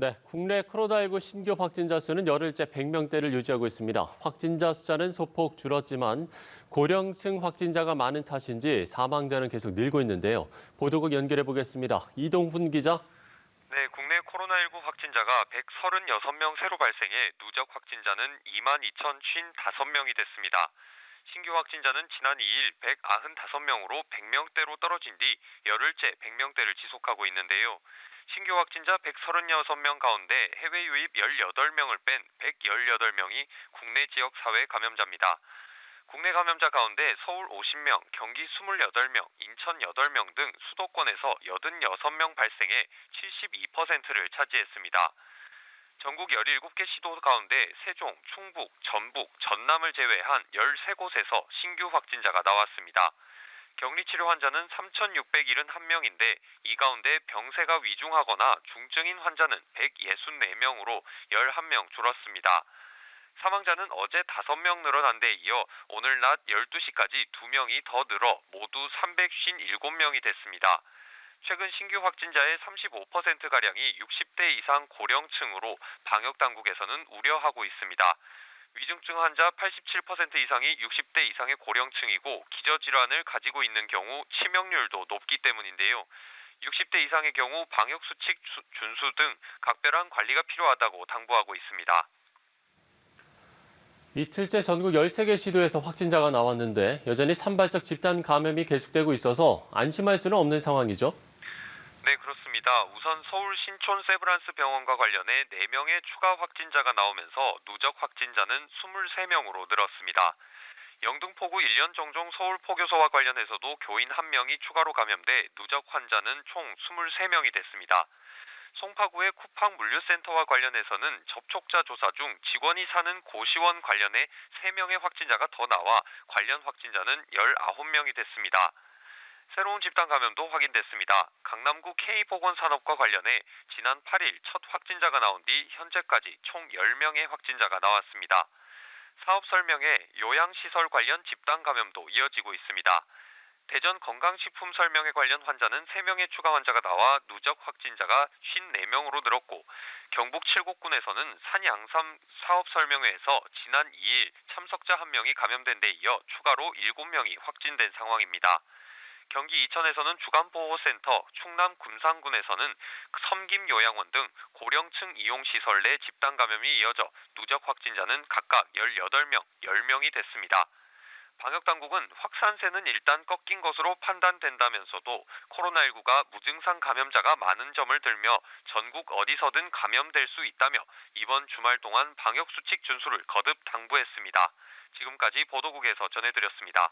네, 국내 코로나19 신규 확진자 수는 열흘째 100명대를 유지하고 있습니다. 확진자 숫자는 소폭 줄었지만 고령층 확진자가 많은 탓인지 사망자는 계속 늘고 있는데요. 보도국 연결해 보겠습니다. 이동훈 기자. 네, 국내 코로나19 확진자가 136명 새로 발생해 누적 확진자는 22,055명이 됐습니다. 신규 확진자는 지난 2일 195명으로 100명대로 떨어진 뒤 열흘째 100명대를 지속하고 있는데요. 신규 확진자 136명 가운데 해외 유입 18명을 뺀 118명이 국내 지역 사회 감염자입니다. 국내 감염자 가운데 서울 50명, 경기 28명, 인천 8명 등 수도권에서 86명 발생해 72%를 차지했습니다. 전국 17개 시도 가운데 세종, 충북, 전북, 전남을 제외한 13곳에서 신규 확진자가 나왔습니다. 격리치료 환자는 3,671명인데 이 가운데 병세가 위중하거나 중증인 환자는 164명으로 11명 줄었습니다. 사망자는 어제 5명 늘어난 데 이어 오늘 낮 12시까지 2명이 더 늘어 모두 357명이 됐습니다. 최근 신규 확진자의 35%가량이 60대 이상 고령층으로 방역당국에서는 우려하고 있습니다. 위중증 환자 87% 이상이 60대 이상의 고령층이고 기저질환을 가지고 있는 경우 치명률도 높기 때문인데요. 60대 이상의 경우 방역수칙 준수 등 각별한 관리가 필요하다고 당부하고 있습니다. 이틀째 전국 13개 시도에서 확진자가 나왔는데 여전히 산발적 집단 감염이 계속되고 있어서 안심할 수는 없는 상황이죠. 네, 그렇습니다. 우선 서울 신촌 세브란스 병원과 관련해 4명의 추가 확진자가 나오면서 누적 확진자는 23명으로 늘었습니다. 영등포구 1년 정종 서울 포교소와 관련해서도 교인 1명이 추가로 감염돼 누적 환자는 총 23명이 됐습니다. 송파구의 쿠팡 물류센터와 관련해서는 접촉자 조사 중 직원이 사는 고시원 관련해 3명의 확진자가 더 나와 관련 확진자는 19명이 됐습니다. 새로운 집단 감염도 확인됐습니다. 강남구 K보건산업과 관련해 지난 8일 첫 확진자가 나온 뒤 현재까지 총 10명의 확진자가 나왔습니다. 사업 설명회, 요양시설 관련 집단 감염도 이어지고 있습니다. 대전 건강식품 설명회 관련 환자는 3명의 추가 환자가 나와 누적 확진자가 54명으로 늘었고 경북 칠곡군에서는 산양삼 사업 설명회에서 지난 2일 참석자 1명이 감염된 데 이어 추가로 7명이 확진된 상황입니다. 경기 이천에서는 주간보호센터, 충남 금산군에서는 섬김요양원 등 고령층 이용시설 내 집단 감염이 이어져 누적 확진자는 각각 18명, 10명이 됐습니다. 방역당국은 확산세는 일단 꺾인 것으로 판단된다면서도 코로나19가 무증상 감염자가 많은 점을 들며 전국 어디서든 감염될 수 있다며 이번 주말 동안 방역수칙 준수를 거듭 당부했습니다. 지금까지 보도국에서 전해드렸습니다.